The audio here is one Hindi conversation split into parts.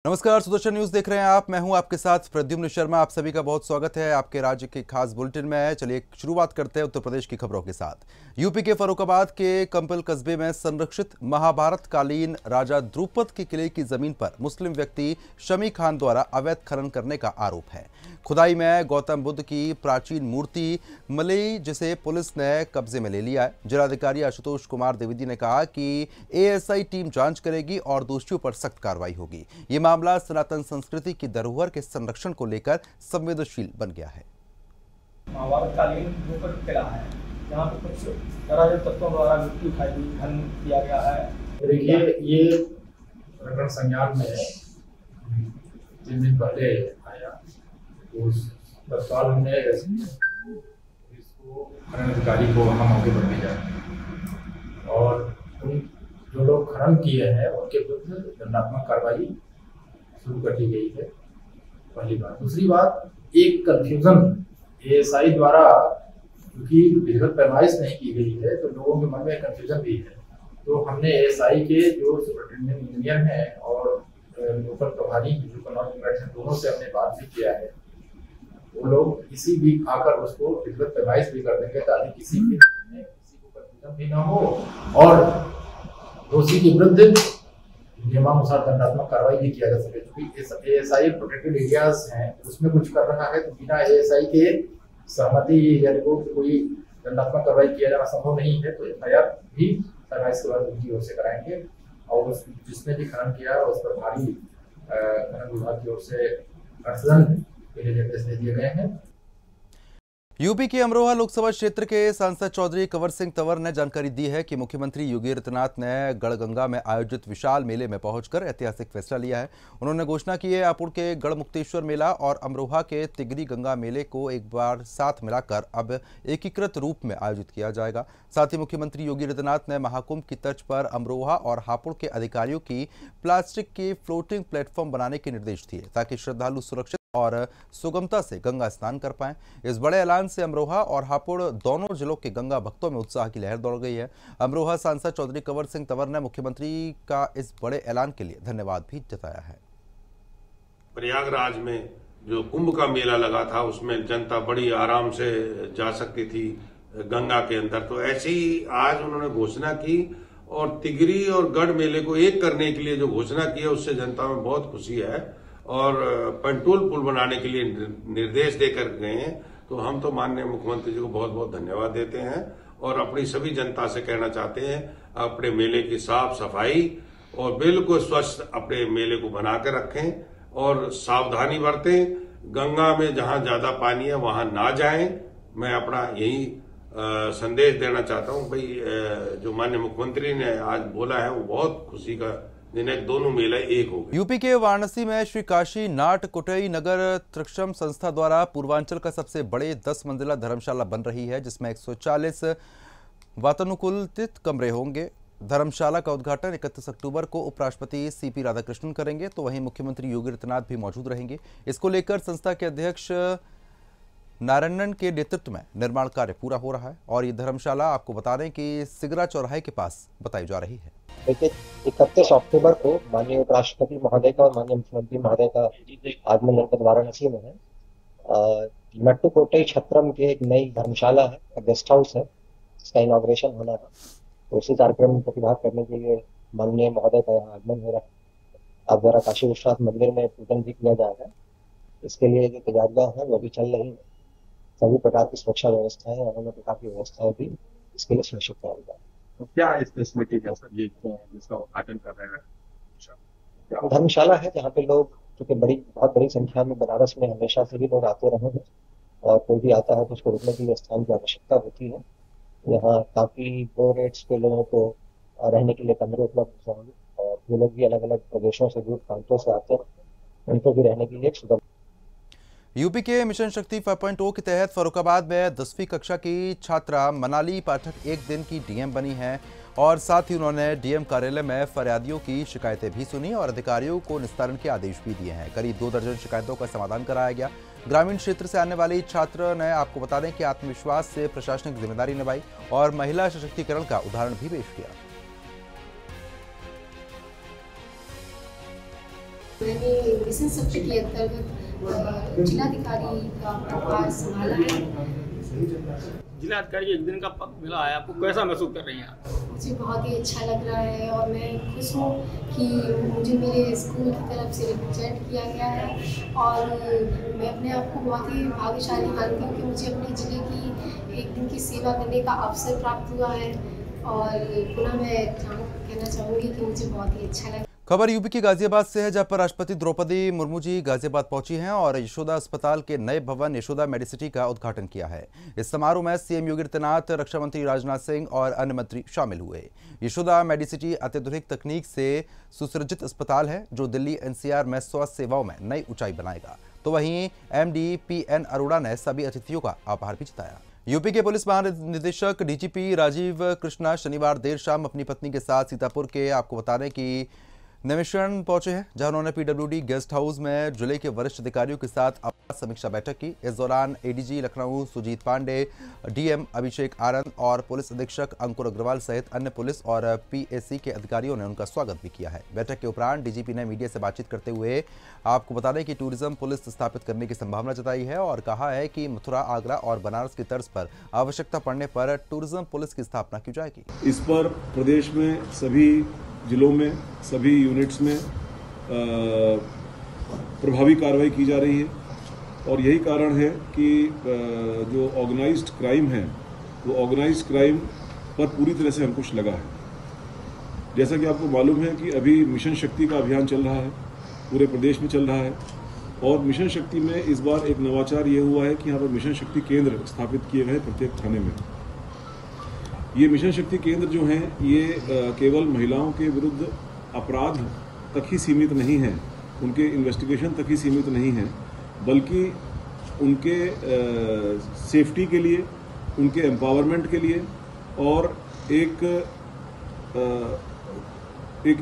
नमस्कार, सुदर्शन न्यूज देख रहे हैं आप। मैं हूं आपके साथ प्रद्युम्न शर्मा। आप सभी का बहुत स्वागत है आपके राज्य के खास बुलेटिन में। चलिए शुरुआत करते हैं उत्तर प्रदेश की खबरों के साथ। यूपी के फर्रुखाबाद के कंपल कस्बे में संरक्षित महाभारत कालीन राजा द्रुपद के किले की जमीन पर मुस्लिम व्यक्ति शमी खान द्वारा अवैध खनन करने का आरोप है। खुदाई में गौतम बुद्ध की प्राचीन मूर्ति मलई, जिसे पुलिस ने कब्जे में ले लिया है। जिलाधिकारी आशुतोष कुमार द्विवेदी ने कहा कि एएसआई टीम जांच करेगी और दोषियों पर सख्त कार्रवाई होगी। ये मामला सनातन संस्कृति की धरोहर के संरक्षण को लेकर संवेदनशील बन गया है। महाभारत कालीन द्रुपद किला है, यहाँ पे कुछ अराजक तत्वों द्वारा मिट्टी उठाई गई, खनन किया गया है। देखिए, ये प्रकरण संज्ञान में 3 दिन पहले आया। उस तत्काल हमने इसको खनन अधिकारी को वहाँ मौके पर भेजा और उन जो लोग खनन किए हैं उनके विरुद्ध दंडात्मक कार्रवाई शुरू कर दी गई है। पहली बात। दूसरी बात, एक कंफ्यूजन एएसआई द्वारा, क्योंकि विधिवत पैमाइश नहीं की गई है तो लोगों के मन में कंफ्यूजन भी है। तो हमने एएसआई के जो सुपरिटेंडेंट इंजीनियर हैं और लोकल प्रभारी जो कनॉट यूनिट हैं, दोनों से हमने बात भी किया है। वो लोग किसी भी आकर उसको विधिवत पैमाइश भी कर देंगे ताकि किसी को कंफ्यूजन भी ना हो और दोषी के विरुद्ध नियमानुसार दंडात्मक कार्रवाई भी किया जा सके। क्योंकि एएसआई प्रोटेक्टेड एरियाज हैं, उसमें कुछ कर रहा है तो बिना एएसआई के सहमति या रिपोर्ट कोई दंडात्मक कार्रवाई किया जाना संभव नहीं है। तो एफआईआर भी पैमाइश के बाद उनकी ओर से कराएंगे और जिसने भी खनन किया उस पर भारी खनन विभाग की ओर से अर्थदंड के लिए निर्देश दे दिए गए हैं। यूपी के अमरोहा लोकसभा क्षेत्र के सांसद चौधरी कंवर सिंह तंवर ने जानकारी दी है कि मुख्यमंत्री योगी आदित्यनाथ ने गढ़गंगा में आयोजित विशाल मेले में पहुंचकर ऐतिहासिक फैसला लिया है। उन्होंने घोषणा की है हापुड़ के गढ़मुक्तेश्वर मेला और अमरोहा के तिगरी गंगा मेले को एक बार साथ मिलाकर अब एकीकृत रूप में आयोजित किया जाएगा। साथ ही मुख्यमंत्री योगी आदित्यनाथ ने महाकुंभ की तर्ज पर अमरोहा और हापुड़ के अधिकारियों की प्लास्टिक के फ्लोटिंग प्लेटफॉर्म बनाने के निर्देश दिए ताकि श्रद्धालु सुरक्षित और सुगमता से गंगा स्नान कर पाएं। इस बड़े ऐलान से अमरोहा और हापुड़ दोनों जिलों के गंगा भक्तों में उत्साह की लहर दौड़ गई है। अमरोहा सांसद चौधरी कंवर सिंह तंवर ने मुख्यमंत्री का इस बड़े ऐलान के लिए धन्यवाद भी जताया है। प्रयागराज में जो कुंभ का मेला लगा था उसमें जनता बड़ी आराम से जा सकती थी गंगा के अंदर, तो ऐसे ही आज उन्होंने घोषणा की और तिगरी और गढ़ मेले को एक करने के लिए जो घोषणा की है उससे जनता में बहुत खुशी है और पंटोल पुल बनाने के लिए निर्देश देकर गए हैं। तो हम तो माननीय मुख्यमंत्री जी को बहुत बहुत धन्यवाद देते हैं और अपनी सभी जनता से कहना चाहते हैं अपने मेले की साफ सफाई और बिल्कुल स्वच्छ अपने मेले को बनाकर रखें और सावधानी बरतें। गंगा में जहां ज्यादा पानी है वहां ना जाएं। मैं अपना यही संदेश देना चाहता हूं। भाई जो माननीय मुख्यमंत्री ने आज बोला है वो बहुत खुशी का दिन, दोनों मेला एक हो गए। यूपी के वाराणसी में श्री काशी नाट कुटई नगर त्रिक्षम संस्था द्वारा पूर्वांचल का सबसे बड़े 10 मंजिला धर्मशाला बन रही है, जिसमें 140 वातानुकूलित कमरे होंगे। धर्मशाला का उद्घाटन 31 अक्टूबर को उपराष्ट्रपति सीपी राधाकृष्णन करेंगे, तो वहीं मुख्यमंत्री योगी आदित्यनाथ भी मौजूद रहेंगे। इसको लेकर संस्था के अध्यक्ष नारायणन के नेतृत्व में निर्माण कार्य पूरा हो रहा है और ये धर्मशाला आपको बता दें कि सिगरा चौराहे के पास बताई जा रही है। देखिए, 31 अक्टूबर को माननीय उपराष्ट्रपति महोदय का और माननीय मुख्यमंत्री महोदय का आगमन जनपद वाराणसी में है। मट्टू कोटई छत्रम के एक नई धर्मशाला है, गेस्ट हाउस है, इसका इनॉग्रेशन होना है। तो उसी कार्यक्रम में प्रतिभाग करने के लिए माननीय महोदय का यहाँ आगमन हो रहा है। अब जरा काशी विश्वनाथ मंदिर में पूजन भी किया जाएगा। इसके लिए जो तैयारियां हैं वो भी चल रही है। सभी प्रकार की सुरक्षा व्यवस्थाएं और अन्य प्रकार की व्यवस्थाएं भी इसके लिए सुनिश्चित कराई जाए। तो क्या इस फैसिलिटी है सर ये जिसका उद्घाटन कर रहे हैं? धर्मशाला है जहाँ पे लोग, क्योंकि बहुत बड़ी संख्या में बनारस में हमेशा से भी लोग आते रहे हैं और कोई भी आता है तो उसको रुकने के लिए स्थान की आवश्यकता होती है। यहाँ काफी लो रेट्स पे लोगों को रहने के लिए कमरे उपलब्ध होंगे और जो लोग भी अलग अलग प्रदेशों से, दूर प्रांतों से आते हैं उनको भी रहने के लिए सुगम। यूपी के मिशन शक्ति 5.0 के तहत फर्रुखाबाद में 10वीं कक्षा की छात्रा मनाली पाठक एक दिन की डीएम बनी है और साथ ही उन्होंने डीएम कार्यालय में फरियादियों की शिकायतें भी सुनी और अधिकारियों को निस्तारण के आदेश भी दिए हैं। करीब 2 दर्जन शिकायतों का समाधान कराया गया। ग्रामीण क्षेत्र से आने वाली छात्र ने आपको बता दें कि आत्मविश्वास से प्रशासनिक जिम्मेदारी निभाई और महिला सशक्तिकरण का उदाहरण भी पेश किया। मैंने मिशन शक्ति के अंतर्गत जिलाधिकारी का प्रभार संभाला है। जिलाधिकारी के एक दिन का पद मिला है, आपको कैसा महसूस कर रही हैं आप? मुझे बहुत ही अच्छा लग रहा है और मैं खुश हूँ कि मुझे मेरे स्कूल की तरफ से रिप्रेजेंट किया गया है और मैं अपने आप को बहुत ही भाग्यशाली मानती हूँ कि मुझे अपने ज़िले की एक दिन की सेवा करने का अवसर प्राप्त हुआ है और पुनः मैं कहना चाहूँगी कि मुझे बहुत ही अच्छा लगा। खबर यूपी के गाजियाबाद से है, जहां पर राष्ट्रपति द्रौपदी मुर्मू जी गाजियाबाद पहुंची हैं और यशोदा अस्पताल के नए भवन यशोदा मेडिसिटी का उद्घाटन किया है। इस समारोह में सीएम योगी आदित्यनाथ, रक्षा मंत्री राजनाथ सिंह और अन्य मंत्री शामिल हुए। यशोदा मेडिसिटी अत्याधुनिक तकनीक से सुसज्जित अस्पताल है जो दिल्ली एनसीआर में स्वास्थ्य सेवाओं में नई ऊंचाई बनाएगा। तो वहीं एमडी पीएन अरोड़ा ने सभी अतिथियों का आभार भी जताया। यूपी के पुलिस महानिदेशक डीजीपी राजीव कृष्णा शनिवार देर शाम अपनी पत्नी के साथ सीतापुर के आपको बताने की निमिषण पहुंचे हैं, जहां उन्होंने पीडब्ल्यूडी गेस्ट हाउस में जिले के वरिष्ठ अधिकारियों के साथ समीक्षा बैठक की। इस दौरान एडीजी लखनऊ सुजीत पांडे, डीएम अभिषेक आनंद और पुलिस अधीक्षक अंकुर अग्रवाल सहित अन्य पुलिस और पीएसी के अधिकारियों ने उनका स्वागत भी किया है। बैठक के उपरांत डीजीपी ने मीडिया से बातचीत करते हुए आपको बता दें कि टूरिज्म पुलिस स्थापित करने की संभावना जताई है और कहा है कि मथुरा, आगरा और बनारस की तर्ज पर आवश्यकता पड़ने पर टूरिज्म पुलिस की स्थापना की जाएगी। इस पर प्रदेश में सभी जिलों में सभी यूनिट्स में प्रभावी कार्रवाई की जा रही है और यही कारण है कि जो ऑर्गेनाइज्ड क्राइम है वो ऑर्गेनाइज्ड क्राइम पर पूरी तरह से अंकुश लगा है। जैसा कि आपको मालूम है कि अभी मिशन शक्ति का अभियान चल रहा है, पूरे प्रदेश में चल रहा है और मिशन शक्ति में इस बार एक नवाचार ये हुआ है कि यहाँ पर मिशन शक्ति केंद्र स्थापित किए गए प्रत्येक थाने में। ये मिशन शक्ति केंद्र जो हैं ये केवल महिलाओं के विरुद्ध अपराध तक ही सीमित नहीं है, उनके इन्वेस्टिगेशन तक ही सीमित नहीं है, बल्कि उनके सेफ्टी के लिए, उनके एम्पावरमेंट के लिए और एक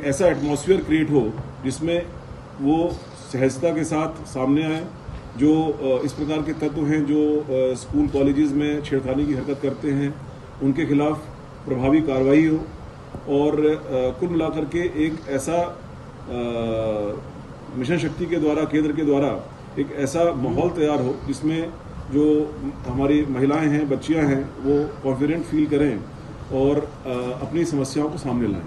ऐसा एटमॉस्फेयर क्रिएट हो जिसमें वो सहजता के साथ सामने आए। जो इस प्रकार के तत्व हैं जो स्कूल कॉलेजेस में छेड़खानी की हरकत करते हैं उनके खिलाफ प्रभावी कार्रवाई हो और कुल मिलाकर के एक ऐसा मिशन शक्ति के द्वारा, केंद्र के द्वारा एक ऐसा माहौल तैयार हो जिसमें जो हमारी महिलाएं हैं, बच्चियां हैं, वो कॉन्फिडेंट फील करें और अपनी समस्याओं को सामने लाएं।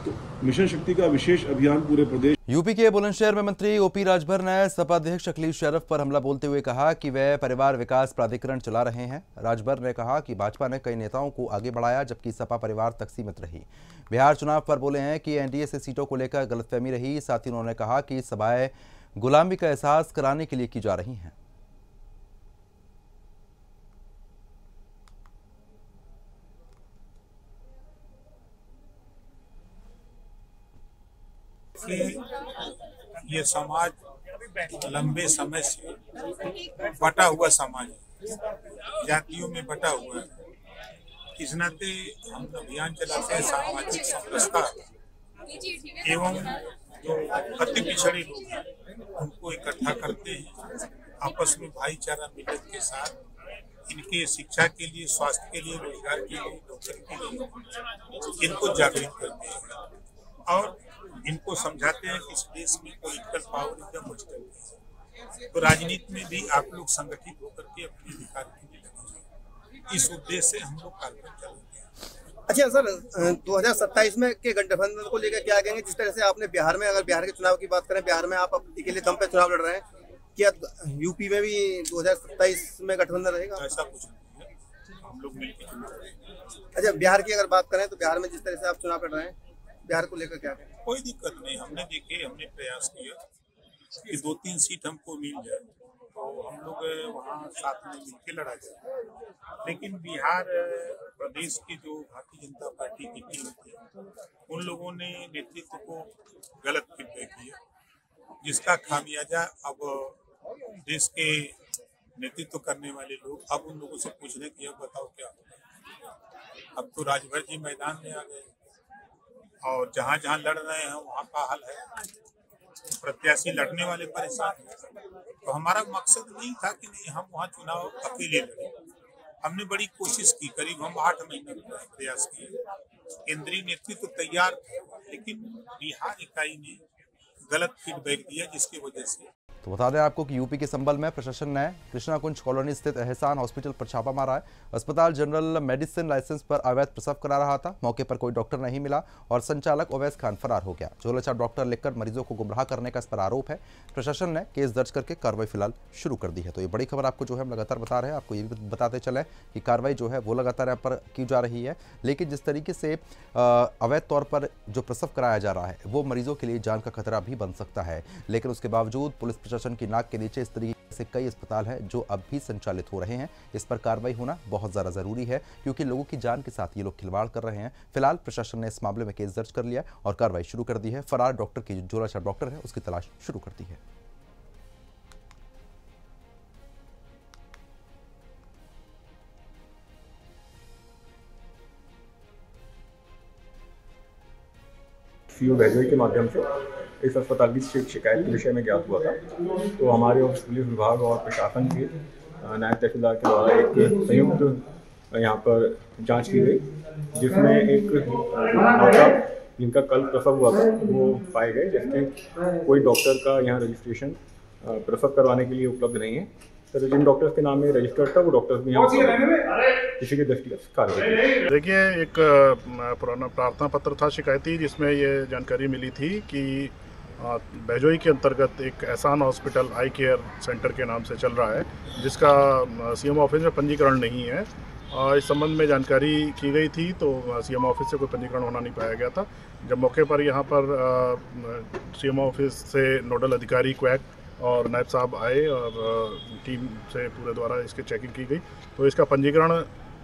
तो मिशन शक्ति का विशेष अभियान पूरे प्रदेश। यूपी के बुलंदशहर में मंत्री ओपी राजभर ने सपा अध्यक्ष अखिलेश यादव पर हमला बोलते हुए कहा कि वे परिवार विकास प्राधिकरण चला रहे हैं। राजभर ने कहा कि भाजपा ने कई नेताओं को आगे बढ़ाया जबकि सपा परिवार तक सीमित रही। बिहार चुनाव पर बोले हैं कि एनडीए से सीटों को लेकर गलतफहमी रही। साथ ही उन्होंने कहा कि सभाएं गुलामी का एहसास कराने के लिए की जा रही हैं। ये समाज लंबे समय से बटा हुआ समाज है, जातियों में बटा हुआ है। इस नाते हम अभियान चलाते हैं सामाजिक समरसता एवं जो अति पिछड़े लोग हैं उनको इकट्ठा करते हैं, आपस में भाईचारा मिलत के साथ इनके शिक्षा के लिए, स्वास्थ्य के लिए, रोजगार के लिए, नौकरी के लिए इनको जागृत करते हैं और इनको समझाते हैं कि इस देश में पॉलिटिकल पावर एकदम मजबूत है। तो राजनीति में भी आप लोग संगठित होकर के अपने अधिकार के लिए लड़ें। इस उद्देश्य से हम लोग कार्यक्रम चलाते हैं। अच्छा सर, 2027 में के गठबंधन को लेकर क्या कहेंगे? जिस तरह से आपने बिहार में, अगर बिहार के चुनाव की बात करें, बिहार में आप अकेले दम पे चुनाव लड़ रहे हैं, क्या यूपी में भी 2027 में गठबंधन रहेगा? ऐसा कुछ नहीं है, हम लोग मिलकर चुनाव लड़ेंगे। अच्छा, बिहार की अगर बात करें तो बिहार में जिस तरह से आप चुनाव लड़ रहे हैं, बिहार को लेकर क्या कहें? कोई दिक्कत नहीं। हमने प्रयास किया कि 2-3 सीट हमको मिल जाए तो हम लोग वहाँ साथ में मिलकर लड़ा जाए। लेकिन बिहार प्रदेश की जो भारतीय जनता पार्टी की टीम थी, उन लोगों ने नेतृत्व को गलत फीडबैक किया, जिसका खामियाजा अब देश के नेतृत्व करने वाले लोग अब उन लोगों से पूछने की अब बताओ क्या। अब तो राजभर जी मैदान में आ गए और जहाँ जहाँ लड़ रहे हैं वहाँ का हाल है, प्रत्याशी लड़ने वाले परेशान हैं। तो हमारा मकसद नहीं था कि नहीं हम वहाँ चुनाव अकेले लड़े। हमने बड़ी कोशिश की, करीब हम 8 महीने प्रयास किए, केंद्रीय नेतृत्व तैयार था, लेकिन बिहार इकाई ने गलत फीडबैक दिया, जिसकी वजह से। तो बता दें आपको कि यूपी के संबल में प्रशासन ने कृष्णा कुंज कॉलोनी स्थित एहसान हॉस्पिटल पर छापा मारा है। अस्पताल जनरल मेडिसिन लाइसेंस पर अवैध प्रसव करा रहा था। मौके पर कोई डॉक्टर नहीं मिला और संचालक ओवैस खान फरार हो गया। झोलाछाप डॉक्टर लिखकर मरीजों को गुमराह करने का इस पर आरोप है। प्रशासन ने केस दर्ज करके कार्रवाई फिलहाल शुरू कर दी है। तो ये बड़ी खबर आपको जो है हम लगातार बता रहे हैं। आपको ये भी बताते चले कि कार्रवाई जो है वो लगातार यहाँ पर की जा रही है, लेकिन जिस तरीके से अवैध तौर पर जो प्रसव कराया जा रहा है वो मरीजों के लिए जान का खतरा भी बन सकता है। लेकिन उसके बावजूद पुलिस प्रशासन की नाक के नीचे इस तरीके से कई अस्पताल हैं जो अब भी संचालित हो रहे हैं। इस पर कार्रवाई होना बहुत ज़्यादा ज़रूरी है, क्योंकि लोगों की जान के साथ ये लोग खिलवाड़ कर रहे हैं। फिलहाल प्रशासन ने इस मामले में केस दर्ज कर लिया और कार्रवाई शुरू कर दी है। फरार डॉक्टर की जो झोलाछाप डॉक्टर है उसकी तलाश शुरू कर दी है। सीओ बैजोई के माध्यम से इस अस्पताल की शिकायत के विषय में ज्ञात हुआ था। तो हमारे पुलिस विभाग और प्रशासन के नायब तहसीलदार के द्वारा एक संयुक्त यहाँ पर जांच की गई, जिसमें एक माता जिनका कल प्रसव हुआ था वो पाए गए, जिसके कोई डॉक्टर का यहाँ रजिस्ट्रेशन प्रसव करवाने के लिए उपलब्ध नहीं है। तो जिन डॉक्टर्स के नाम में रजिस्टर्ड था वो डॉक्टर्स भी यहाँ किसी के दृष्टिगत कार्रवाई। देखिए, एक पुराना प्रार्थना पत्र था शिकायती, जिसमें ये जानकारी मिली थी कि बैजोई के अंतर्गत एक एहसान हॉस्पिटल आई केयर सेंटर के नाम से चल रहा है, जिसका सीएम ऑफिस में पंजीकरण नहीं है। इस संबंध में जानकारी की गई थी, तो सीएम ऑफिस से कोई पंजीकरण होना नहीं पाया गया था। जब मौके पर यहाँ पर सीएम ऑफिस से नोडल अधिकारी क्वैक और नायब साहब आए और टीम से पूरे द्वारा इसकी चेकिंग की गई, तो इसका पंजीकरण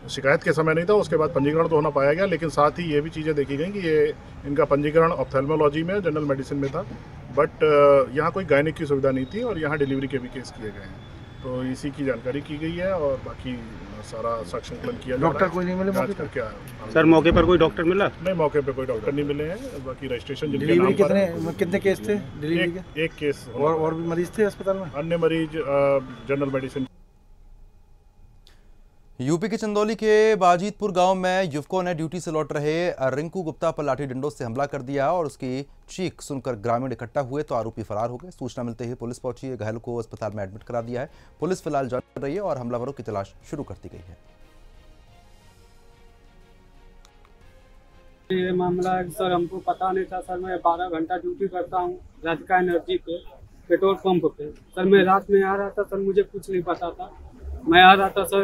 शिकायत के समय नहीं था। उसके बाद पंजीकरण तो होना पाया गया, लेकिन साथ ही ये भी चीज़ें देखी गई कि ये इनका पंजीकरण ऑप्थेल्मोलॉजी में, जनरल मेडिसिन में था, बट यहाँ कोई गायनिक की सुविधा नहीं थी और यहाँ डिलीवरी के भी केस किए गए हैं। तो इसी की जानकारी की गई है और बाकी सारा साक्ष्य संकलन किया जा रहा है। डॉक्टर कोई नहीं मिले मौके पर? क्या सर, मौके पर कोई डॉक्टर मिला? नहीं, मौके पर कोई डॉक्टर नहीं मिले हैं। बाकी रजिस्ट्रेशन डिलीवरी कितने केस थे डिलीवरी के? एक केस। और भी मरीज थे अस्पताल में? अन्य मरीज जनरल मेडिसिन। यूपी के चंदौली के बाजीतपुर गांव में युवकों ने ड्यूटी से लौट रहे रिंकू गुप्ता पर लाठी डंडों से हमला कर दिया और उसकी चीख सुनकर ग्रामीण इकट्ठा हुए तो आरोपी फरार हो गए। सूचना मिलते ही पुलिस पहुंची है, घायलों को अस्पताल में एडमिट करा दिया है। पुलिस फिलहाल जांच कर रही है और हमलावरों की तलाश शुरू कर दी गई है। ये मामला सर हमको पता नहीं था सर। मैं 12 घंटा ड्यूटी करता हूँ राधिका एनर्जी पे, पेट्रोल पंप पे। सर मैं रात में आ रहा था सर, मुझे कुछ नहीं पता था। मैं आ रहा था सर,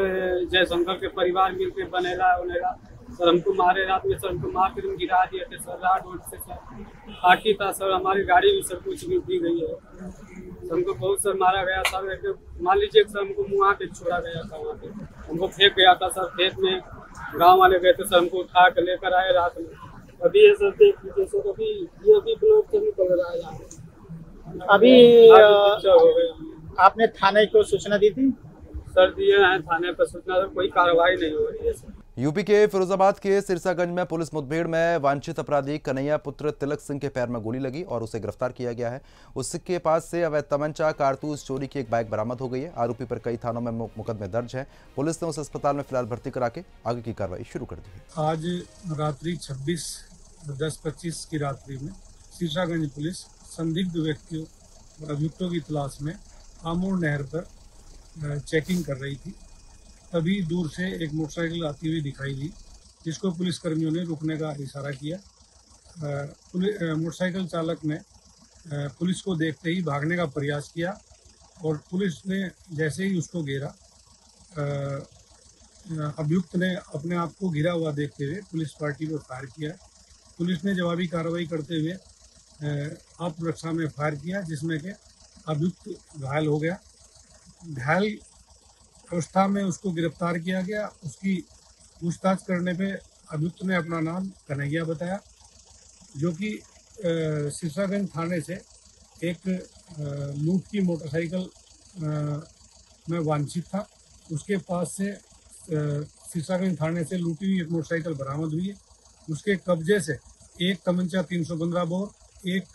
जयशंकर के परिवार मिल के बनेला सर हमको मारे रात में। सर हमको मार के तुम गिरा दिए थे सर, रात रोड से सर पार्टी था सर। हमारी गाड़ी भी सर कुछ भी दी गई है। हमको बहुत सर मारा गया सर। मान लीजिए सर हमको मुँह के छोड़ा गया था, वहाँ पे हमको फेंक गया था सर खेत में। गांव वाले गए थे सर, हमको उठा के लेकर आए रात में। अभी ये सर देख लीजिए सर, अभी ये अभी ब्लड से निकल रहा है। अभी आपने थाने को सूचना दी थी? सर दिए हैं थाने पर सूचना, कोई कार्रवाई नहीं हो रही है सर। यूपी के फिरोजाबाद के सिरसागंज में पुलिस मुठभेड़ में वांछित अपराधी कन्हैया पुत्र तिलक सिंह के पैर में गोली लगी और उसे गिरफ्तार किया गया है। उसके पास से अवैध तमंचा, कारतूस, चोरी की एक बाइक बरामद हो गई है। आरोपी पर कई थानों में मुकदमे दर्ज है। पुलिस ने उस अस्पताल में फिलहाल भर्ती करा के आगे की कार्रवाई शुरू कर दी है। आज रात्रि 26/10/25 की रात्रि में सिरसागंज पुलिस संदिग्ध व्यक्तियों और अभियुक्तों की तलाश में आमूर नहर पर चेकिंग कर रही थी। तभी दूर से एक मोटरसाइकिल आती हुई दिखाई दी, जिसको पुलिस कर्मियों ने रुकने का इशारा किया। मोटरसाइकिल चालक ने पुलिस को देखते ही भागने का प्रयास किया और पुलिस ने जैसे ही उसको घेरा, अभियुक्त ने अपने आप को घिरा हुआ देखते हुए पुलिस पार्टी पर फायर किया। पुलिस ने जवाबी कार्रवाई करते हुए आत्मरक्षा में फायर किया, जिसमें कि अभियुक्त घायल हो गया। घायल अवस्था में उसको गिरफ्तार किया गया। उसकी पूछताछ करने पे अभियुक्त ने अपना नाम कन्हैया बताया, जो कि सिरसागंज थाने से एक लूट की मोटरसाइकिल में वांछित था। उसके पास से सिरसागंज थाने से लूटी हुई एक मोटरसाइकिल बरामद हुई है। उसके कब्जे से एक तमंचा 315 बोर, एक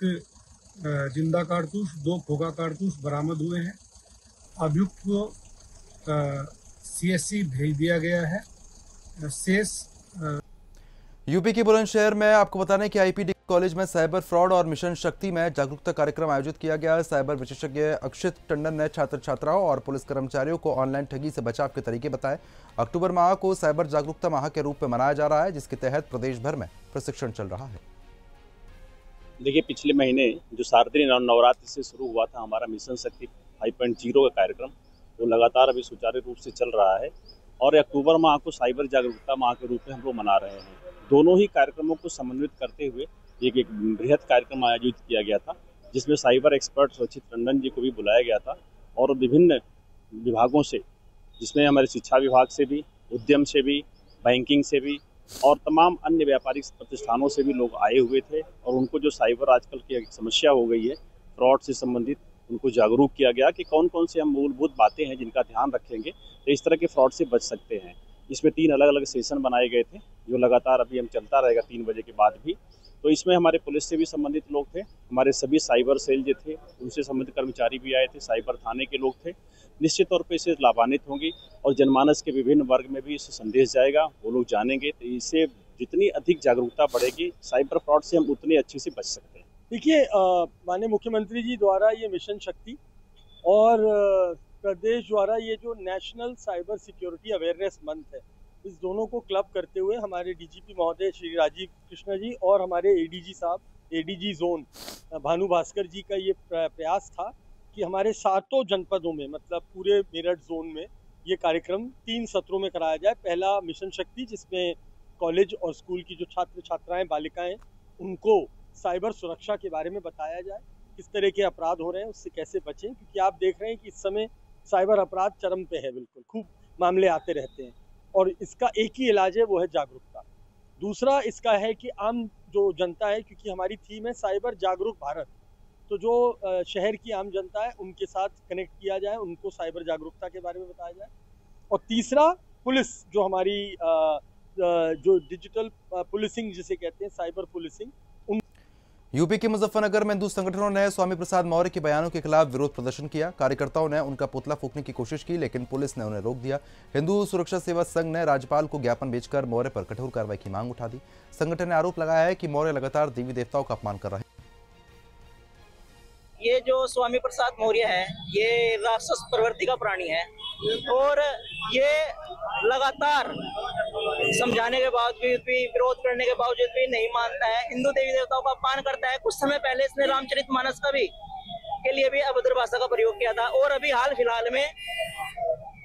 जिंदा कारतूस, 2 खोखा कारतूस बरामद हुए हैं। अभियुक्त को CSC भेज दिया गया है। शेष यूपी के बुलंदशहर में आपको बताने कि आईपीडी कॉलेज में साइबर फ्रॉड और मिशन शक्ति में जागरूकता कार्यक्रम आयोजित किया गया। साइबर विशेषज्ञ अक्षित टंडन ने छात्र छात्राओं और पुलिस कर्मचारियों को ऑनलाइन ठगी से बचाव के तरीके बताए। अक्टूबर माह को साइबर जागरूकता माह के रूप में मनाया जा रहा है, जिसके तहत प्रदेश भर में प्रशिक्षण चल रहा है। देखिए, पिछले महीने जो शारदीय नवरात्रि से शुरू हुआ था हमारा मिशन शक्ति 5.0 का कार्यक्रम, वो लगातार अभी सुचारू रूप से चल रहा है और अक्टूबर माह को साइबर जागरूकता माह के रूप में हम लोग मना रहे हैं। दोनों ही कार्यक्रमों को समन्वित करते हुए एक बृहद कार्यक्रम आयोजित किया गया था, जिसमें साइबर एक्सपर्ट अक्षित टंडन जी को भी बुलाया गया था और विभिन्न विभागों से, जिसमें हमारे शिक्षा विभाग से भी, उद्यम से भी, बैंकिंग से भी और तमाम अन्य व्यापारिक प्रतिष्ठानों से भी लोग आए हुए थे और उनको जो साइबर आजकल की एक समस्या हो गई है फ्रॉड से संबंधित, उनको जागरूक किया गया कि कौन कौन से हम मूलभूत बातें हैं जिनका ध्यान रखेंगे तो इस तरह के फ्रॉड से बच सकते हैं। इसमें 3 अलग अलग सेशन बनाए गए थे जो लगातार अभी हम चलता रहेगा 3 बजे के बाद भी। तो इसमें हमारे पुलिस से भी संबंधित लोग थे, हमारे सभी साइबर सेल जो थे उनसे संबंधित कर्मचारी भी आए थे, साइबर थाने के लोग थे। निश्चित तौर पर इससे लाभान्वित होंगी और जनमानस के विभिन्न वर्ग में भी इससे संदेश जाएगा, वो लोग जानेंगे। तो इससे जितनी अधिक जागरूकता बढ़ेगी साइबर फ्रॉड से हम उतने अच्छे से बच सकते हैं। देखिए, माननीय मुख्यमंत्री जी द्वारा ये मिशन शक्ति और प्रदेश द्वारा ये जो national cyber security awareness month है, इस दोनों को क्लब करते हुए हमारे डीजीपी महोदय श्री राजीव कृष्ण जी और हमारे एडीजी साहब, एडीजी जोन भानु भास्कर जी का ये प्रयास था कि हमारे 7 जनपदों में, मतलब पूरे मेरठ जोन में, ये कार्यक्रम 3 सत्रों में कराया जाए। पहला मिशन शक्ति, जिसमें कॉलेज और स्कूल की जो छात्र छात्राएं, बालिकाएं, उनको साइबर सुरक्षा के बारे में बताया जाए, किस तरह के अपराध हो रहे हैं, उससे कैसे बचें, क्योंकि आप देख रहे हैं कि इस समय साइबर अपराध चरम पे है, बिल्कुल खूब मामले आते रहते हैं और इसका एक ही इलाज है, वो है जागरूकता। दूसरा इसका है कि आम जो जनता है, क्योंकि हमारी थीम है साइबर जागरूक भारत, तो जो शहर की आम जनता है उनके साथ कनेक्ट किया जाए, उनको साइबर जागरूकता के बारे में बताया जाए। और तीसरा, पुलिस जो हमारी जो डिजिटल पुलिसिंग जिसे कहते हैं, साइबर पुलिसिंग। यूपी के मुजफ्फरनगर में हिंदू संगठनों ने स्वामी प्रसाद मौर्य के बयानों के खिलाफ विरोध प्रदर्शन किया। कार्यकर्ताओं ने उनका पुतला फूंकने की कोशिश की, लेकिन पुलिस ने उन्हें रोक दिया। हिंदू सुरक्षा सेवा संघ ने राज्यपाल को ज्ञापन भेजकर मौर्य पर कठोर कार्रवाई की मांग उठा दी। संगठन ने आरोप लगाया है कि मौर्य लगातार देवी देवताओं का अपमान कर रहे हैं। ये जो स्वामी प्रसाद मौर्य है, ये राक्षस प्रवृत्ति का प्राणी है और ये लगातार समझाने के बावजूद भी, विरोध करने के बावजूद भी नहीं मानता है, हिंदू देवी देवताओं का अपमान करता है। कुछ समय पहले इसने रामचरितमानस का भी के लिए भी अभद्र भाषा का प्रयोग किया था और अभी हाल फिलहाल में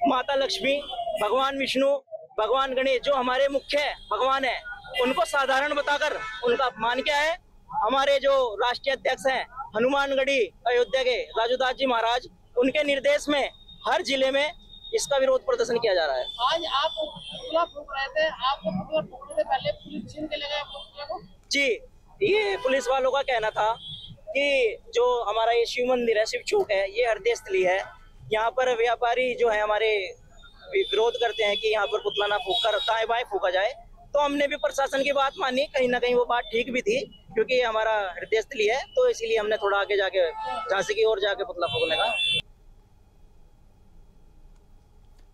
माता लक्ष्मी, भगवान विष्णु, भगवान गणेश जो हमारे मुख्य भगवान है, उनको साधारण बताकर उनका अपमान किया है। हमारे जो राष्ट्रीय अध्यक्ष हैं हनुमानगढ़ी अयोध्या के राजूदास जी महाराज, उनके निर्देश में हर जिले में इसका विरोध प्रदर्शन किया जा रहा है। आज आप पुतला फूंक रहे थे, आपको पुतला फूंकने से पहले पुलिस छीन के ले गए पुतले को? जी, ये पुलिस वालों का कहना था कि जो हमारा ये शिव मंदिर है, शिव चौक है, ये हृदय स्थली है। यहाँ पर व्यापारी जो है हमारे विरोध करते हैं कि यहाँ पर पुतला ना फूंक कर दाएं बाएं फूंका जाए। तो हमने भी प्रशासन की बात मानी, कहीं ना कहीं वो बात ठीक भी थी, क्योंकि ये हमारा हृदय स्थली है, तो इसीलिए हमने थोड़ा आगे जाके झांसी की ओर जाके पुतला फूंकने का।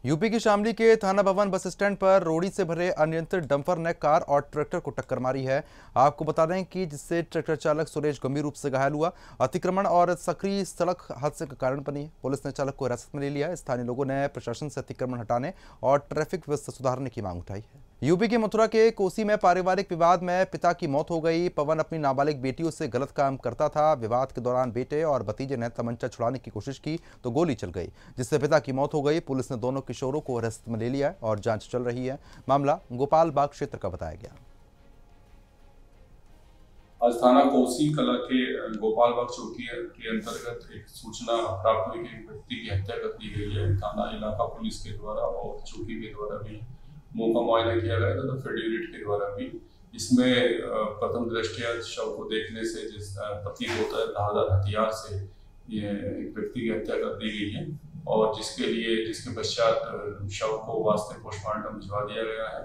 यूपी की शामली के थाना भवन बस स्टैंड पर रोड़ी से भरे अनियंत्रित डंपर ने कार और ट्रैक्टर को टक्कर मारी है। आपको बता दें कि जिससे ट्रैक्टर चालक सुरेश गंभीर रूप से घायल हुआ। अतिक्रमण और सक्रिय सड़क हादसे का कारण बनी है। पुलिस ने चालक को हिरासत में ले लिया है। स्थानीय लोगों ने प्रशासन से अतिक्रमण हटाने और ट्रैफिक व्यवस्था सुधारने की मांग उठाई है। यूपी के मथुरा के कोसी में पारिवारिक विवाद में पिता की मौत हो गई। पवन अपनी नाबालिग बेटियों से गलत काम करता था। विवाद के दौरान बेटे और भतीजे ने तमंचा छुड़ाने की कोशिश की तो गोली चल गई, जिससे पिता की मौत हो गई। पुलिस ने दोनों किशोरों को हिरासत में ले लिया है और जांच चल रही है। मामला गोपाल बाग क्षेत्र का बताया गया। आज थाना कोसी कला के गोपाल बाग चौकी के अंतर्गत एक सूचना प्राप्त हुई कि एक व्यक्ति की हत्या कर दी गई है। थाना इलाका पुलिस के द्वारा और चौकी के द्वारा भी मुंह का मुआयना किया गया तथा फील्ड यूनिट के द्वारा भी। इसमें प्रथम दृष्टया शव को देखने से जिस प्रतीत होता है धारदार हथियार से ये एक व्यक्ति की हत्या कर दी गई है और जिसके पश्चात शव को वास्तविक पोस्टमार्टम भिजवा दिया गया है।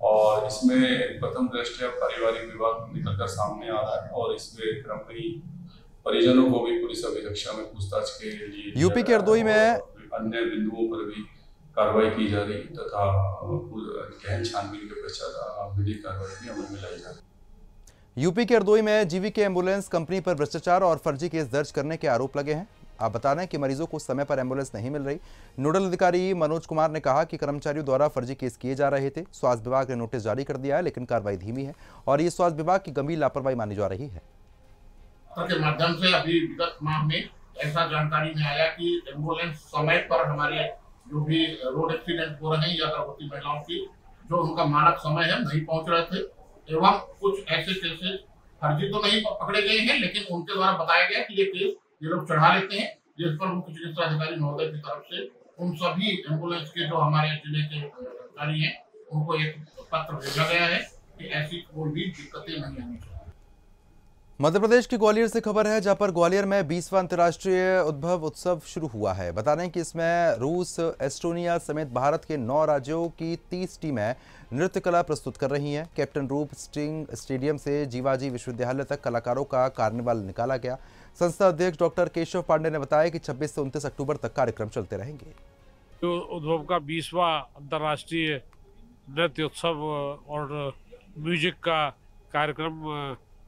और इसमें प्रथम दृष्टया पारिवारिक विवाद निकलकर सामने आ रहा है और इसमें क्रम में ही परिजनों को भी पुलिस अभिरक्षा में पूछताछ के लिए यूपी के हरदोई में अन्य बिंदुओं पर भी कार्रवाई की जा रही तथा गहन छानबीन के पश्चात विधिक कार्रवाई भी अमल में लाई जा रही। यूपी के हरदोई में जीवीके एम्बुलेंस कंपनी पर भ्रष्टाचार और फर्जी केस दर्ज करने के आरोप लगे हैं। आप बता दें कि मरीजों को समय पर एम्बुलेंस नहीं मिल रही। नोडल अधिकारी मनोज कुमार ने कहा कि कर्मचारियों द्वारा फर्जी केस किए जा रहे थे। स्वास्थ्य विभाग ने नोटिस जारी कर दिया है, लेकिन कार्रवाई धीमी है और ये स्वास्थ्य विभाग की गंभीर लापरवाही मानी जा रही है। के माध्यम से अभी विगत माह में ऐसा जानकारी में आया कि एम्बुलेंस समय पर हमारे जो भी रोड एक्सीडेंट हो रहे हैं या गर्भवती महिलाओं की जो उनका मानक समय है नहीं पहुंच रहे थे, एवं कुछ ऐसे केसेस फर्जी तो नहीं पकड़े गए हैं, लेकिन उनके द्वारा बताया गया कि ये केस ये लोग चढ़ा लेते हैं, जिस पर मुख्य चिकित्सा अधिकारी महोदय की तरफ से उन सभी एम्बुलेंस के जो हमारे जिले के अधिकारी हैं उनको एक पत्र भेजा गया है कि ऐसी कोई भी दिक्कतें नहीं आनी चाहिए। मध्य प्रदेश की ग्वालियर से खबर है, जहां पर ग्वालियर में 20वां अंतर्राष्ट्रीय उद्भव उत्सव शुरू हुआ है। बता दें कि इसमें रूस, एस्टोनिया समेत भारत के 9 राज्यों की 30 टीमें नृत्य कला प्रस्तुत कर रही हैं। कैप्टन रूप स्टिंग स्टेडियम से जीवाजी विश्वविद्यालय तक कलाकारों का कार्निवाल निकाला गया। संस्था अध्यक्ष डॉक्टर केशव पांडे ने बताया कि 26 से 29 अक्टूबर तक कार्यक्रम चलते रहेंगे। जो उद्भव का 20वां अंतर्राष्ट्रीय नृत्य उत्सव और म्यूजिक का कार्यक्रम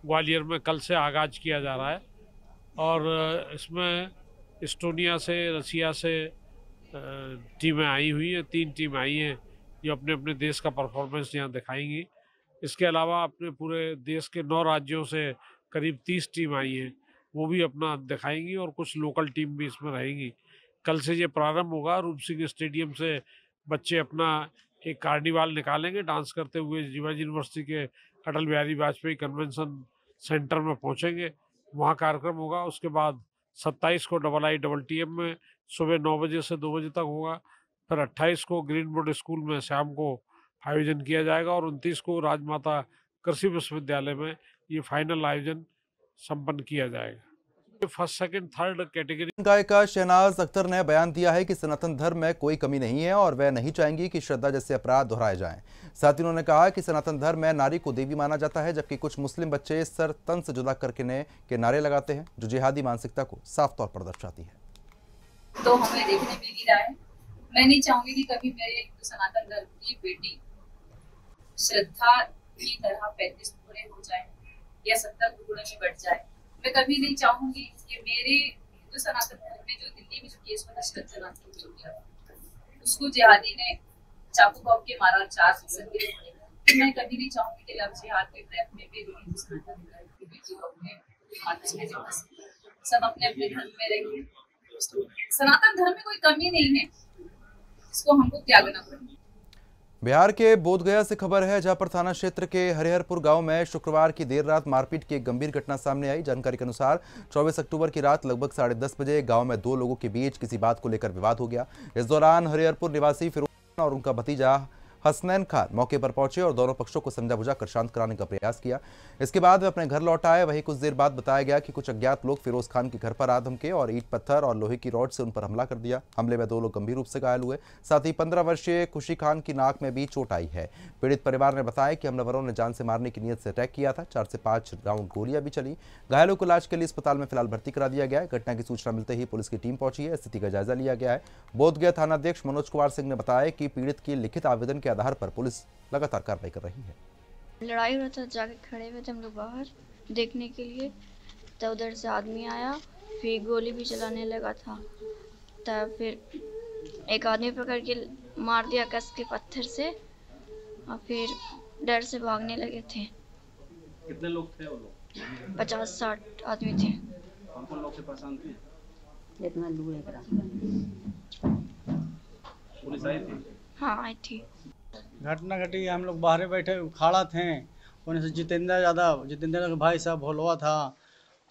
ग्वालियर में कल से आगाज किया जा रहा है और इसमें एस्टोनिया से, रसिया से टीमें आई हुई हैं। 3 टीम आई हैं जो अपने अपने देश का परफॉर्मेंस यहाँ दिखाएंगी। इसके अलावा अपने पूरे देश के 9 राज्यों से करीब 30 टीम आई हैं, वो भी अपना दिखाएंगी और कुछ लोकल टीम भी इसमें रहेंगी। कल से ये प्रारंभ होगा। रूप सिंह स्टेडियम से बच्चे अपना एक कार्निवाल निकालेंगे डांस करते हुए, जीवाजी यूनिवर्सिटी के अटल बिहारी वाजपेयी कन्वेंशन सेंटर में पहुंचेंगे, वहां कार्यक्रम होगा। उसके बाद 27 को IITM में सुबह 9 बजे से 2 बजे तक होगा। फिर 28 को ग्रीनवुड स्कूल में शाम को आयोजन किया जाएगा और 29 को राजमाता कृषि विश्वविद्यालय में ये फाइनल आयोजन संपन्न किया जाएगा। First, second, third category. गायिका शहनाज अख्तर ने बयान दिया है कि सनातन धर्म में कोई कमी नहीं है और वह नहीं चाहेंगी कि श्रद्धा जैसे अपराध दोहराए जाएं। साथ ही उन्होंने कहा कि सनातन धर्म में नारी को देवी माना जाता है, जबकि कुछ मुस्लिम बच्चे सर तन से जुदा करके के नारे लगाते हैं, जो जिहादी मानसिकता को साफ तौर पर दर्शाती है। तो हमें देखने मिल ही रहा है। मैं नहीं चाहूंगी कि कभी मेरे सनातन धर्म की बेटी श्रद्धा की तरह 35 टुकड़े हो जाए या 70 टुकड़े में बढ़ जाए। मैं कभी नहीं चाहूंगी कि मेरे हिंदू सनातन धर्म में जो दिल्ली में जो केस हुआ था, उसको जिहादी ने चाकू कॉप के मारा 4 संदिग्ध होने का। तो मैं कभी नहीं चाहूंगी कि लव जिहाद के ट्रैप में भी हिंदू सनातन धर्म की बेटी को अपने माता में जिम्मा सब अपने अपने धर्म में रहेंगे। सनातन धर्म में कोई कमी नहीं है, इसको हमको त्यागना पड़ेगा। बिहार के बोधगया से खबर है, जहां पर थाना क्षेत्र के हरिहरपुर गांव में शुक्रवार की देर रात मारपीट की एक गंभीर घटना सामने आई। जानकारी के अनुसार 24 अक्टूबर की रात लगभग 10:30 बजे गांव में 2 लोगों के बीच किसी बात को लेकर विवाद हो गया। इस दौरान हरिहरपुर निवासी फिरोज और उनका भतीजा हसनैन खान मौके पर पहुंचे और दोनों पक्षों को समझा बुझा कर शांत कराने का प्रयास किया। इसके बाद वे अपने घर लौट आए। वहीं कुछ देर बाद बताया गया कि कुछ अज्ञात लोग फिरोज खान के घर पर आ धमके और ईंट पत्थर और लोहे की रॉड से उन पर हमला कर दिया। हमले में 2 लोग गंभीर रूप से घायल हुए। साथ ही 15 वर्षीय खुशी खान की नाक में भी चोट आई है। पीड़ित परिवार ने बताया कि हमलावरों ने जान से मारने की नीयत से अटैक किया था। 4 से 5 राउंड गोलियां भी चली। घायलों को इलाज के लिए अस्पताल में फिलहाल भर्ती करा दिया गया है। घटना की सूचना मिलते ही पुलिस की टीम पहुंची है, स्थिति का जायजा लिया गया है। बोधगया थाना अध्यक्ष मनोज कुमार सिंह ने बताया कि पीड़ित की लिखित आवेदन के आधार पर पुलिस लगातार कार्रवाई कर रही है। लड़ाई हो रहा था, जाके खड़े हुए थे हम लोग बाहर देखने के लिए, तब उधर से आदमी आया, फिर गोली भी चलाने लगा था। तब फिर एक आदमी पकड़ के मार दिया कस के पत्थर से और फिर डर से भागने लगे थे। कितने लोग थे वो लोग? 50-60 आदमी थे। कौन लोग से परेशान थे? इतना दूर है। पुलिस आई थी? हाँ आई थी। घटना घटी, हम लोग बाहर बैठे खड़ा थे। उन्हें से जितेंद्र के भाई साहब भोलवा था,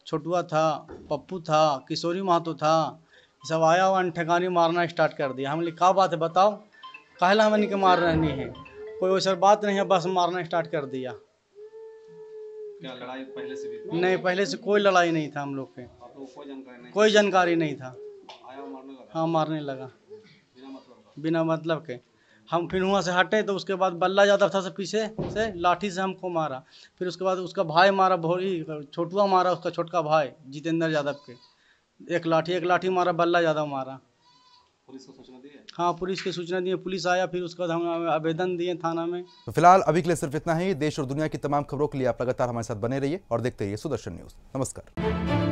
छोटुआ था, पप्पू था, किशोरी महतो था, सब आया हुआ ठिकानी मारना स्टार्ट कर दिया। हम लिखा बात है बताओ, काहला हमने के मार रहनी है, कोई वैसा बात नहीं है, बस मारना स्टार्ट कर दिया। क्या लड़ाई पहले से भी थी? नहीं, पहले से कोई लड़ाई नहीं था हम लोग के। कोई जानकारी नहीं था। हाँ मारने लगा बिना मतलब के। हम फिर वहाँ से हटे तो उसके बाद बल्ला यादव था से पीछे से लाठी से हमको मारा। फिर उसके बाद उसका भाई मारा, भोरी छोटुआ मारा, उसका छोटका भाई जितेंद्र यादव के एक लाठी मारा, बल्ला यादव मारा। पुलिस को सूचना दी है? हाँ, पुलिस की सूचना दी है, पुलिस आया, फिर उसके बाद हम आवेदन दिए थाना में। तो फिलहाल अभी के लिए सिर्फ इतना ही। देश और दुनिया की तमाम खबरों के लिए आप लगातार हमारे साथ बने रहिए और देखते रहिए सुदर्शन न्यूज। नमस्कार।